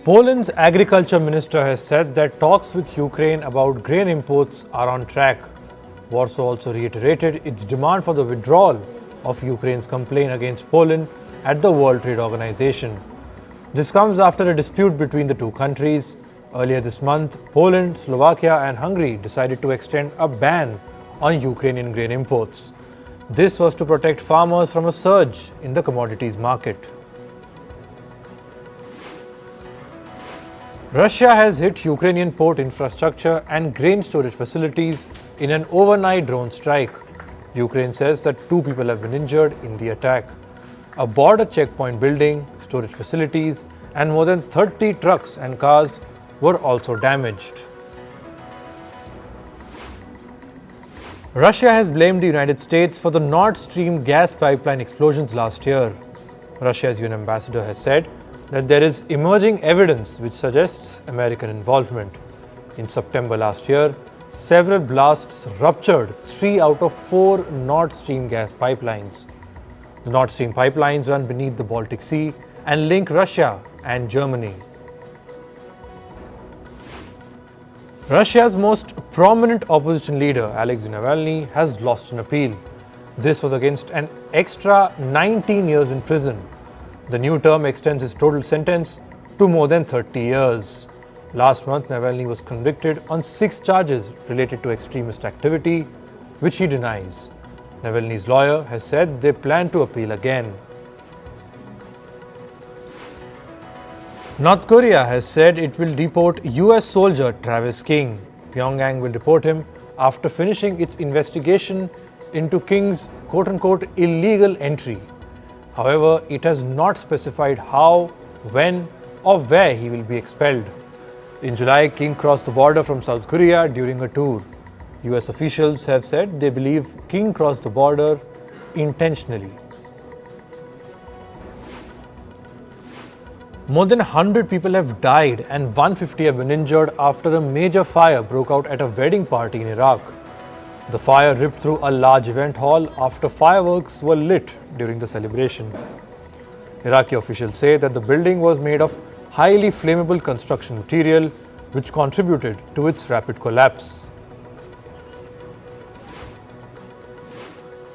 Poland's agriculture minister has said that talks with Ukraine about grain imports are on track. Warsaw also reiterated its demand for the withdrawal of Ukraine's complaint against Poland at the World Trade Organization. This comes after a dispute between the two countries. Earlier this month, Poland, Slovakia and Hungary decided to extend a ban on Ukrainian grain imports. This was to protect farmers from a surge in the commodities market. Russia has hit Ukrainian port infrastructure and grain storage facilities in an overnight drone strike. Ukraine says that 2 people have been injured in the attack. A border checkpoint building, storage facilities, and more than 30 trucks and cars were also damaged. Russia has blamed the United States for the Nord Stream gas pipeline explosions last year. Russia's UN ambassador has said that there is emerging evidence which suggests American involvement. In September last year, several blasts ruptured 3 out of 4 Nord Stream gas pipelines. The Nord Stream pipelines run beneath the Baltic Sea and link Russia and Germany. Russia's most prominent opposition leader, Alexei Navalny, has lost an appeal. This was against an extra 19 years in prison. The new term extends his total sentence to more than 30 years. Last month, Navalny was convicted on 6 charges related to extremist activity, which he denies. Navalny's lawyer has said they plan to appeal again. North Korea has said it will deport US soldier Travis King. Pyongyang will deport him after finishing its investigation into King's quote-unquote illegal entry. However, it has not specified how, when or where he will be expelled. In July, King crossed the border from South Korea during a tour. US officials have said they believe King crossed the border intentionally. More than 100 people have died and 150 have been injured after a major fire broke out at a wedding party in Iraq. The fire ripped through a large event hall after fireworks were lit during the celebration. Iraqi officials say that the building was made of highly flammable construction material, which contributed to its rapid collapse.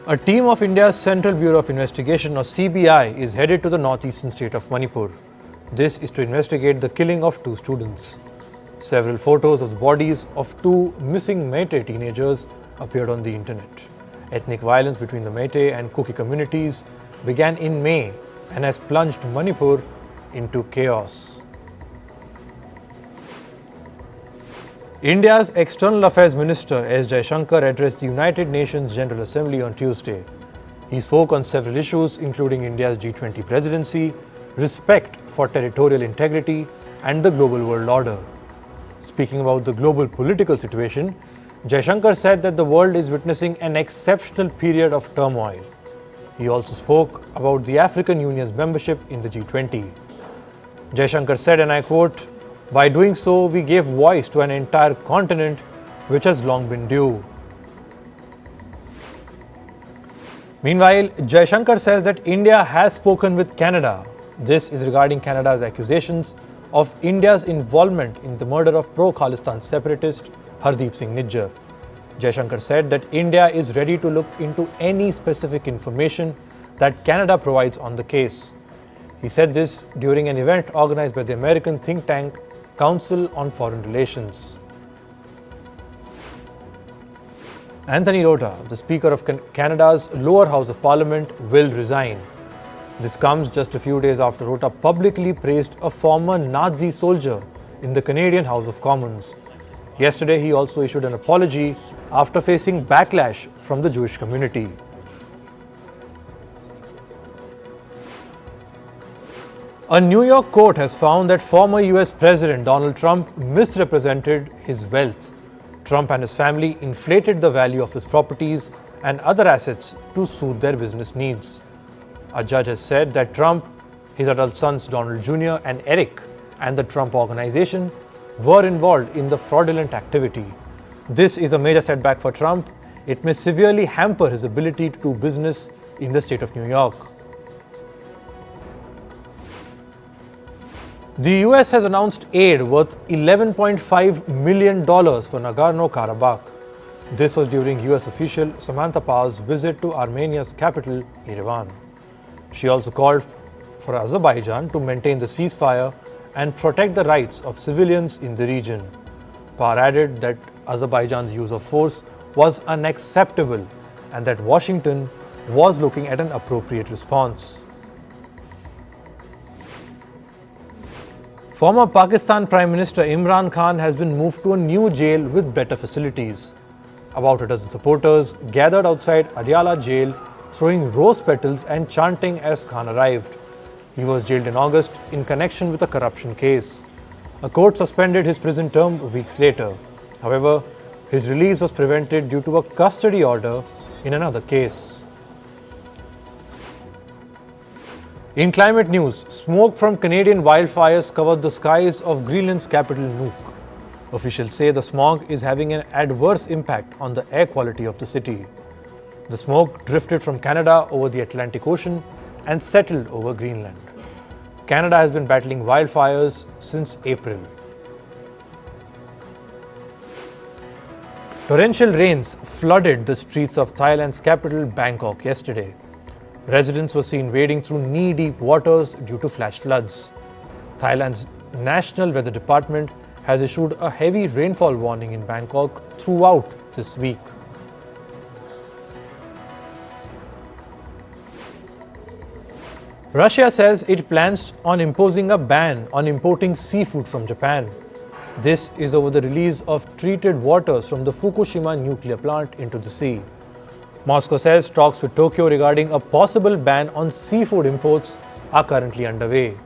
A team of India's Central Bureau of Investigation, or CBI, is headed to the northeastern state of Manipur. This is to investigate the killing of 2 students. Several photos of the bodies of 2 missing Meitei teenagers appeared on the internet. Ethnic violence between the Meitei and Kuki communities began in May and has plunged Manipur into chaos. India's External Affairs Minister S. JAISHANKAR addressed the United Nations General Assembly on Tuesday. He spoke on several issues including India's G20 presidency, respect for territorial integrity, and the global world order. Speaking about the global political situation, JAISHANKAR said that the world is witnessing an exceptional period of turmoil. He also spoke about the African Union's membership in the G20. JAISHANKAR said, and I quote, "By doing so, we gave voice to an entire continent which has long been due." Meanwhile, JAISHANKAR says that India has spoken with Canada. This is regarding Canada's accusations of India's involvement in the murder of pro-Khalistan separatist Hardeep Singh Nijjar. JAISHANKAR said that India is ready to look into any specific information that Canada provides on the case. He said this during an event organized by the American think tank Council on Foreign Relations. Anthony Rota, the Speaker of Canada's lower house of Parliament, will resign. This comes just a few days after Rota publicly praised a former Nazi soldier in the Canadian House of Commons. Yesterday, he also issued an apology after facing backlash from the Jewish community. A New York court has found that former US President Donald Trump misrepresented his wealth. Trump and his family inflated the value of his properties and other assets to suit their business needs. A judge has said that Trump, his adult sons Donald Jr. and Eric, and the Trump Organization were involved in the fraudulent activity. This is a major setback for Trump. It may severely hamper his ability to do business in the state of New York. The US has announced aid worth $11.5 million for Nagorno-Karabakh. This was during US official Samantha Power's visit to Armenia's capital, Yerevan. She also called for Azerbaijan to maintain the ceasefire and protect the rights of civilians in the region. Power added that Azerbaijan's use of force was unacceptable and that Washington was looking at an appropriate response. Former Pakistan Prime Minister Imran Khan has been moved to a new jail with better facilities. About a dozen supporters gathered outside Adiala jail, throwing rose petals and chanting as Khan arrived. He was jailed in August in connection with a corruption case. A court suspended his prison term weeks later. However, his release was prevented due to a custody order in another case. In climate news, smoke from Canadian wildfires covered the skies of Greenland's capital Nuuk. Officials say the smog is having an adverse impact on the air quality of the city. The smoke drifted from Canada over the Atlantic Ocean and settled over Greenland. Canada has been battling wildfires since April. Torrential rains flooded the streets of Thailand's capital Bangkok yesterday. Residents were seen wading through knee-deep waters due to flash floods. Thailand's National Weather Department has issued a heavy rainfall warning in Bangkok throughout this week. Russia says it plans on imposing a ban on importing seafood from Japan. This is over the release of treated waters from the Fukushima nuclear plant into the sea. Moscow says talks with Tokyo regarding a possible ban on seafood imports are currently underway.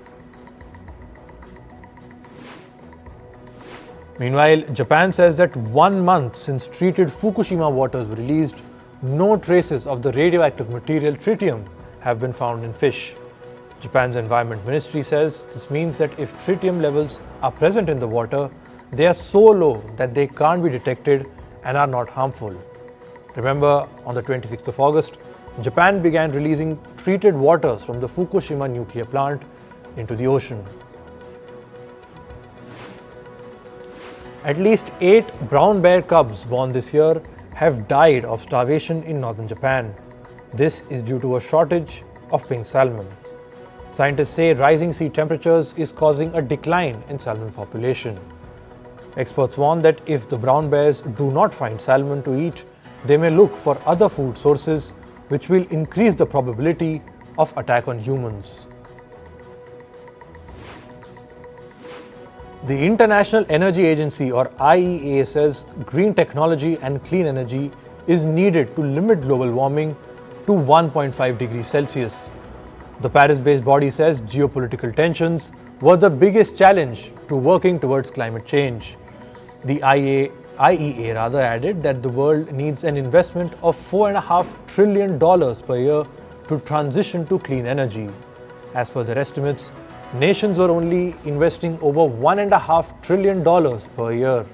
Meanwhile, Japan says that 1 month since treated Fukushima waters were released, no traces of the radioactive material tritium have been found in fish. Japan's Environment Ministry says this means that if tritium levels are present in the water, they are so low that they can't be detected and are not harmful. Remember, on the 26th of August, Japan began releasing treated waters from the Fukushima nuclear plant into the ocean. At least 8 brown bear cubs born this year have died of starvation in northern Japan. This is due to a shortage of pink salmon. Scientists say rising sea temperatures is causing a decline in salmon population. Experts warn that if the brown bears do not find salmon to eat, they may look for other food sources, which will increase the probability of attack on humans. The International Energy Agency or IEA says green technology and clean energy is needed to limit global warming to 1.5 degrees Celsius. The Paris-based body says geopolitical tensions were the biggest challenge to working towards climate change. The IEA added that the world needs an investment of $4.5 trillion per year to transition to clean energy. As per their estimates, nations were only investing over $1.5 trillion per year.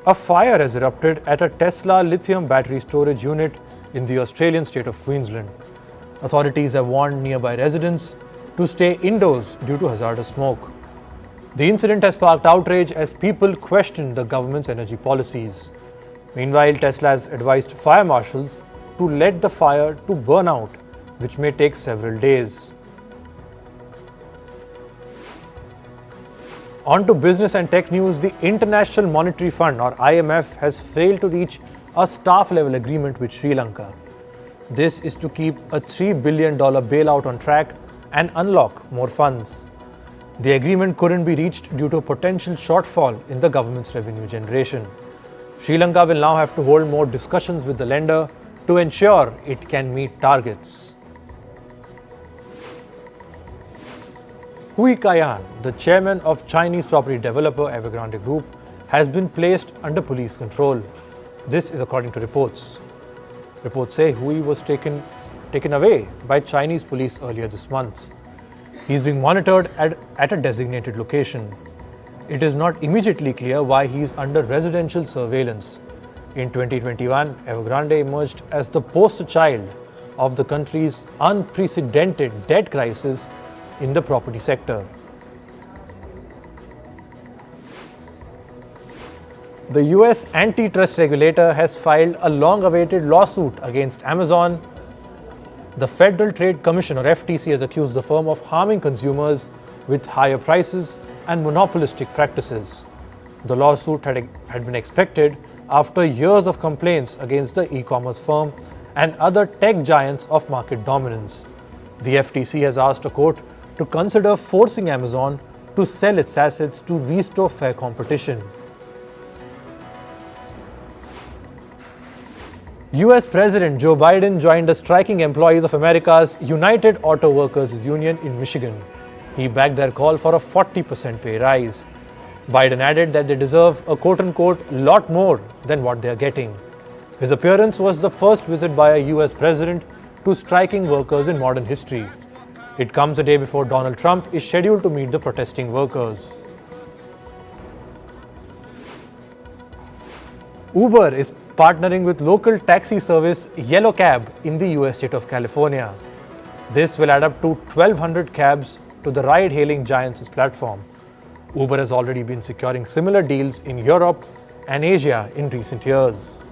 A fire has erupted at a Tesla lithium battery storage unit in the Australian state of Queensland. Authorities have warned nearby residents to stay indoors due to hazardous smoke. The incident has sparked outrage as people question the government's energy policies. Meanwhile, Tesla has advised fire marshals to let the fire to burn out, which may take several days. On to business and tech news. The International Monetary Fund or IMF has failed to reach a staff-level agreement with Sri Lanka. This is to keep a $3 billion bailout on track and unlock more funds. The agreement couldn't be reached due to a potential shortfall in the government's revenue generation. Sri Lanka will now have to hold more discussions with the lender to ensure it can meet targets. Hui Ka Yan, the chairman of Chinese property developer Evergrande Group, has been placed under police control. This is according to reports. Reports say Hui was taken away by Chinese police earlier this month. He is being monitored at a designated location. It is not immediately clear why he is under residential surveillance. In 2021, Evergrande emerged as the poster child of the country's unprecedented debt crisis in the property sector. The US antitrust regulator has filed a long-awaited lawsuit against Amazon. The Federal Trade Commission, or FTC, has accused the firm of harming consumers with higher prices and monopolistic practices. The lawsuit had been expected after years of complaints against the e-commerce firm and other tech giants of market dominance. The FTC has asked a court to consider forcing Amazon to sell its assets to restore fair competition. US President Joe Biden joined the striking employees of America's United Auto Workers Union in Michigan. He backed their call for a 40% pay rise. Biden added that they deserve a quote-unquote lot more than what they are getting. His appearance was the first visit by a US president to striking workers in modern history. It comes a day before Donald Trump is scheduled to meet the protesting workers. Uber is partnering with local taxi service Yellow Cab in the US state of California. This will add up to 1,200 cabs to the ride-hailing giant's platform. Uber has already been securing similar deals in Europe and Asia in recent years.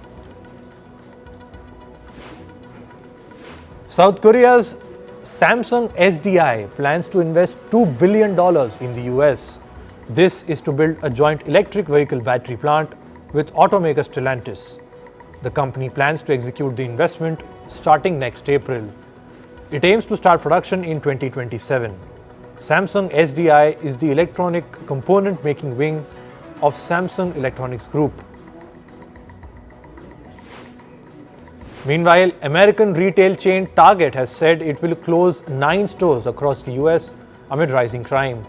South Korea's Samsung SDI plans to invest $2 billion in the US. This is to build a joint electric vehicle battery plant with automaker Stellantis. The company plans to execute the investment starting next April. It aims to start production in 2027. Samsung SDI is the electronic component making wing of Samsung Electronics Group. Meanwhile, American retail chain Target has said it will close 9 stores across the US amid rising crime.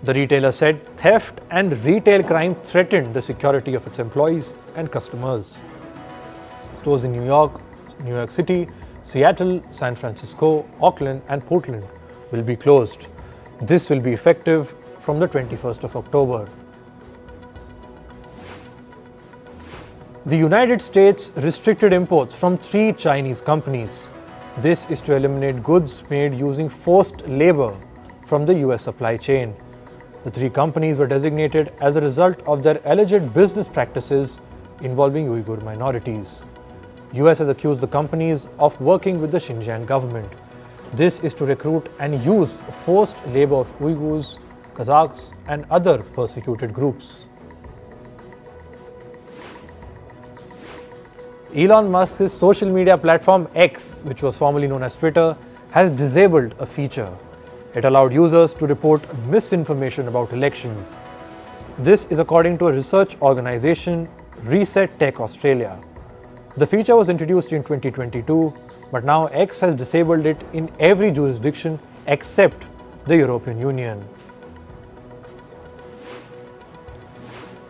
The retailer said theft and retail crime threatened the security of its employees and customers. Stores in New York City, Seattle, San Francisco, Auckland, and Portland will be closed. This will be effective from the 21st of October. The United States restricted imports from 3 Chinese companies. This is to eliminate goods made using forced labor from the US supply chain. The 3 companies were designated as a result of their alleged business practices involving Uyghur minorities. US has accused the companies of working with the Xinjiang government. This is to recruit and use forced labor of Uyghurs, Kazakhs, and other persecuted groups. Elon Musk's social media platform X, which was formerly known as Twitter, has disabled a feature. It allowed users to report misinformation about elections. This is according to a research organization, Reset Tech Australia. The feature was introduced in 2022, but now X has disabled it in every jurisdiction except the European Union.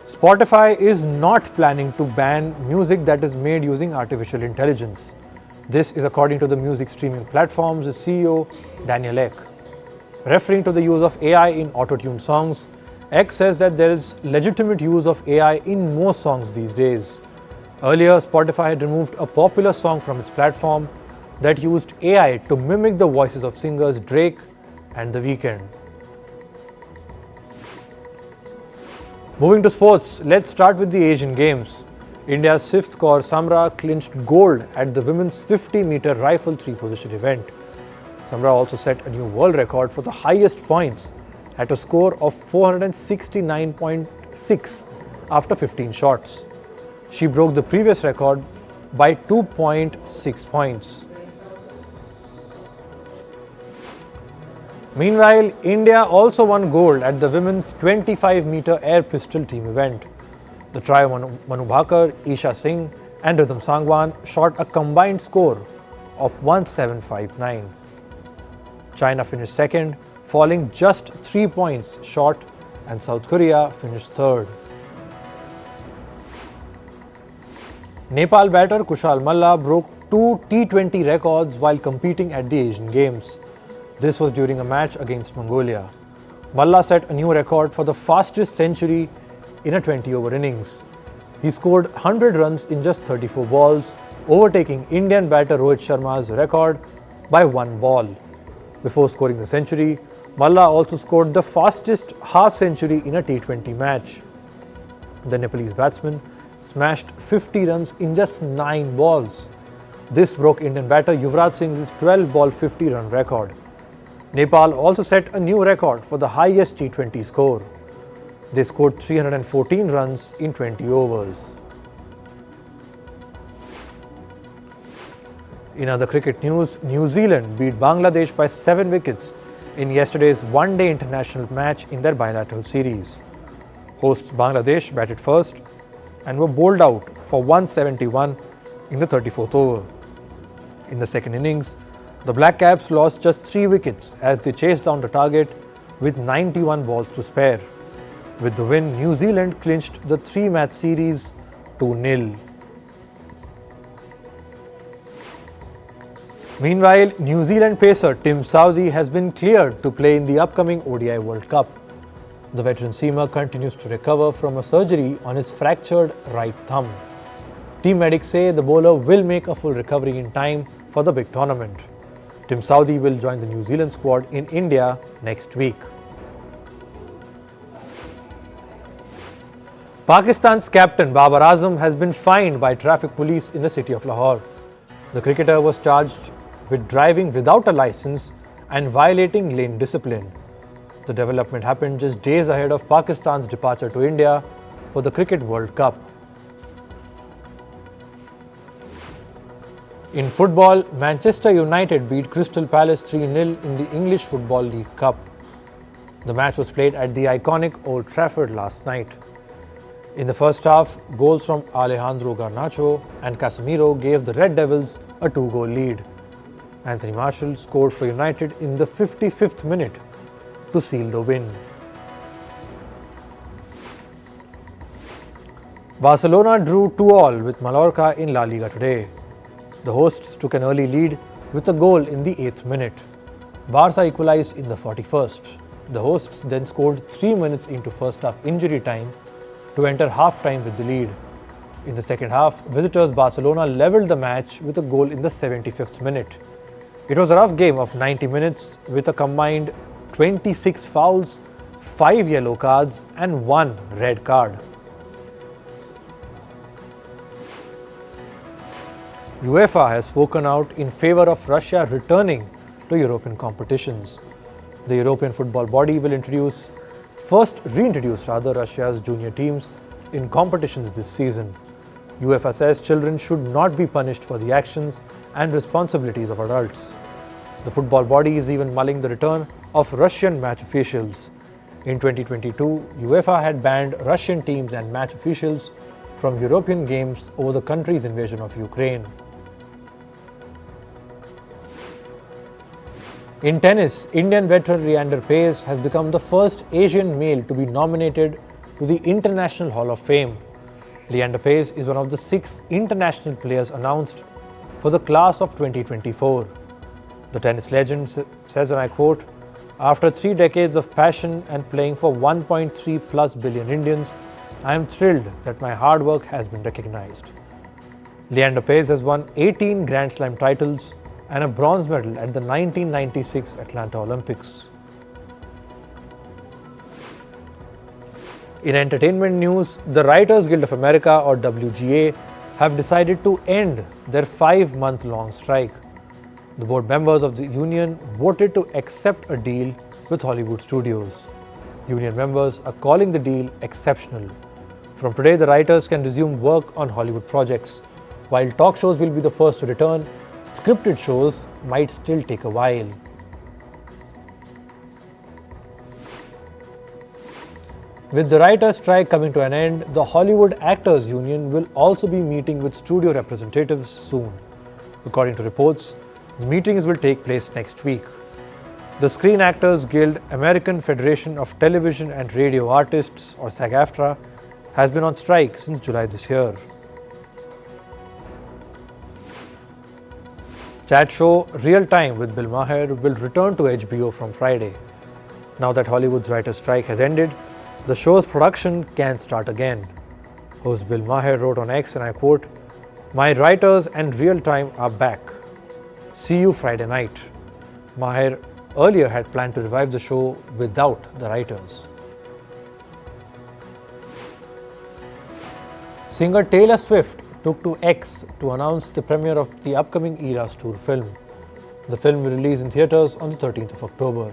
Spotify is not planning to ban music that is made using artificial intelligence. This is according to the music streaming platform's CEO, Daniel Ek. Referring to the use of AI in auto-tuned songs, X says that there is legitimate use of AI in most songs these days. Earlier, Spotify had removed a popular song from its platform that used AI to mimic the voices of singers Drake and The Weeknd. Moving to sports, let's start with the Asian Games. India's 5th corps Samra clinched gold at the women's 50-meter rifle 3-position event. Samra also set a new world record for the highest points at a score of 469.6 after 15 shots. She broke the previous record by 2.6 points. Meanwhile, India also won gold at the women's 25-meter air pistol team event. The trio Manu Bhakar, Isha Singh and Rhythm Sangwan shot a combined score of 1759. China finished second, falling just 3 points short, and South Korea finished third. Nepal batter Kushal Malla broke 2 T20 records while competing at the Asian Games. This was during a match against Mongolia. Malla set a new record for the fastest century in a 20-over innings. He scored 100 runs in just 34 balls overtaking Indian batter Rohit Sharma's record by 1 ball. Before scoring the century, Malla also scored the fastest half-century in a T20 match. The Nepalese batsman smashed 50 runs in just 9 balls. This broke Indian batter Yuvraj Singh's 12-ball 50-run record. Nepal also set a new record for the highest T20 score. They scored 314 runs in 20 overs. In other cricket news, New Zealand beat Bangladesh by 7 wickets in yesterday's one-day international match in their bilateral series. Hosts Bangladesh batted first and were bowled out for 171 in the 34th over. In the second innings, the Black Caps lost just 3 wickets as they chased down the target with 91 balls to spare. With the win, New Zealand clinched the 3-match series 2-0. Meanwhile, New Zealand pacer Tim Southee has been cleared to play in the upcoming ODI World Cup. The veteran seamer continues to recover from a surgery on his fractured right thumb. Team medics say the bowler will make a full recovery in time for the big tournament. Tim Southee will join the New Zealand squad in India next week. Pakistan's captain Babar Azam has been fined by traffic police in the city of Lahore. The cricketer was charged with driving without a license and violating lane discipline. The development happened just days ahead of Pakistan's departure to India for the Cricket World Cup. In football, Manchester United beat Crystal Palace 3-0 in the English Football League Cup. The match was played at the iconic Old Trafford last night. In the first half, goals from Alejandro Garnacho and Casemiro gave the Red Devils a 2-goal lead. Anthony Martial scored for United in the 55th minute to seal the win. Barcelona drew 2-2 with Mallorca in La Liga today. The hosts took an early lead with a goal in the 8th minute. Barca equalized in the 41st. The hosts then scored 3 minutes into first half injury time to enter half-time with the lead. In the second half, visitors Barcelona levelled the match with a goal in the 75th minute. It was a rough game of 90 minutes with a combined 26 fouls, 5 yellow cards and 1 red card. UEFA has spoken out in favour of Russia returning to European competitions. The European football body will reintroduce Russia's junior teams in competitions this season. UEFA says children should not be punished for the actions and responsibilities of adults. The football body is even mulling the return of Russian match officials. In 2022, UEFA had banned Russian teams and match officials from European games over the country's invasion of Ukraine. In tennis, Indian veteran Leander Paes has become the first Asian male to be nominated to the International Hall of Fame. Leander Paes is one of the 6 international players announced for the class of 2024. The tennis legend says, and I quote, "After 3 decades of passion and playing for 1.3+ billion Indians, I am thrilled that my hard work has been recognized." Leander Paes has won 18 Grand Slam titles and a bronze medal at the 1996 Atlanta Olympics. In entertainment news, the Writers Guild of America, or WGA, have decided to end their 5-month-long strike. The board members of the union voted to accept a deal with Hollywood studios. Union members are calling the deal exceptional. From today, the writers can resume work on Hollywood projects. While talk shows will be the first to return, scripted shows might still take a while. With the writers' strike coming to an end, the Hollywood Actors Union will also be meeting with studio representatives soon. According to reports, meetings will take place next week. The Screen Actors Guild, American Federation of Television and Radio Artists, or SAG-AFTRA, has been on strike since July this year. Chat show Real Time with Bill Maher will return to HBO from Friday. Now that Hollywood's writers' strike has ended, the show's production can start again. Host Bill Maher wrote on X, and I quote, My writers and real time are back. See you Friday night. Maher earlier had planned to revive the show without the writers. Singer Taylor Swift took to X to announce the premiere of the upcoming Eras Tour film. The film will release in theatres on the 13th of October.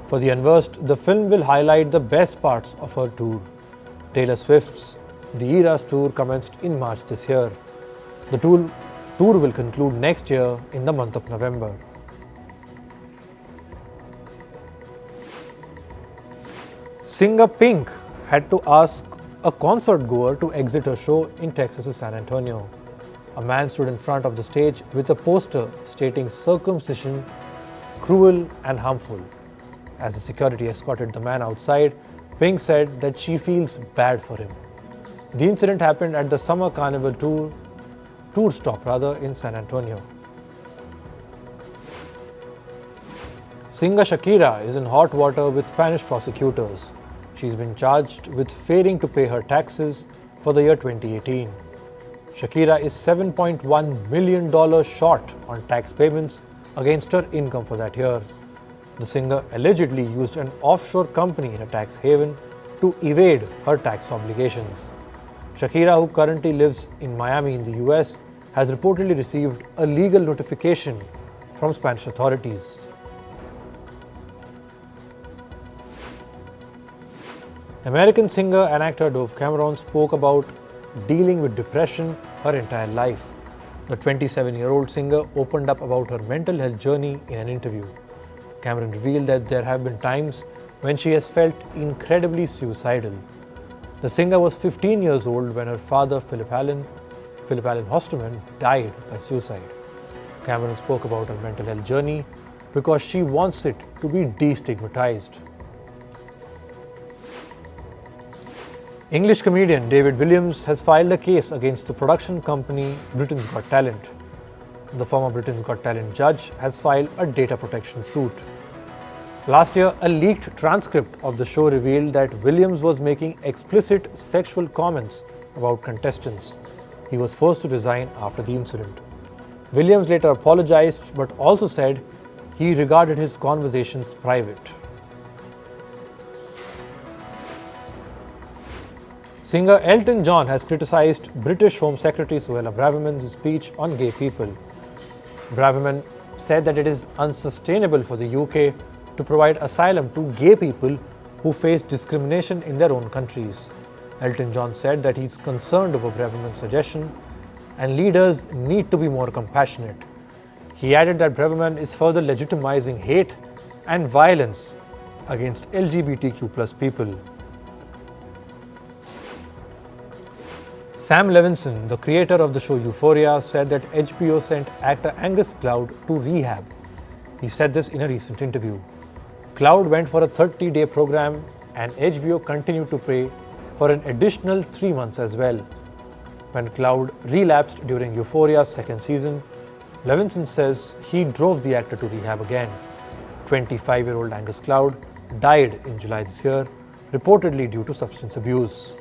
For the unversed, the film will highlight the best parts of her tour. Taylor Swift's The Eras Tour commenced in March this year. The tour will conclude next year in the month of November. Singer Pink had to ask a concert goer to exit her show in Texas' San Antonio. A man stood in front of the stage with a poster stating "Circumcision, cruel and harmful." As the security escorted the man outside, Pink said that she feels bad for him. The incident happened at the Summer Carnival tour stop in San Antonio. Singer Shakira is in hot water with Spanish prosecutors. She's been charged with failing to pay her taxes for the year 2018. Shakira is $7.1 million short on tax payments against her income for that year. The singer allegedly used an offshore company in a tax haven to evade her tax obligations. Shakira, who currently lives in Miami in the US, has reportedly received a legal notification from Spanish authorities. American singer and actor Dove Cameron spoke about dealing with depression her entire life. The 27-year-old singer opened up about her mental health journey in an interview. Cameron revealed that there have been times when she has felt incredibly suicidal. The singer was 15 years old when her father, Philip Allen Hosterman, died by suicide. Cameron spoke about her mental health journey because she wants it to be destigmatized. English comedian David Williams has filed a case against the production company Britain's Got Talent. The former Britain's Got Talent judge has filed a data protection suit. Last year, a leaked transcript of the show revealed that Williams was making explicit sexual comments about contestants. He was forced to resign after the incident. Williams later apologized but also said he regarded his conversations private. Singer Elton John has criticized British Home Secretary Suella Braverman's speech on gay people. Braverman said that it is unsustainable for the UK to provide asylum to gay people who face discrimination in their own countries. Elton John said that he's concerned over Braverman's suggestion and leaders need to be more compassionate. He added that Braverman is further legitimizing hate and violence against LGBTQ+ people. Sam Levinson, the creator of the show Euphoria, said that HBO sent actor Angus Cloud to rehab. He said this in a recent interview. Cloud went for a 30-day program and HBO continued to pay for an additional 3 months as well. When Cloud relapsed during Euphoria's second season, Levinson says he drove the actor to rehab again. 25-year-old Angus Cloud died in July this year, reportedly due to substance abuse.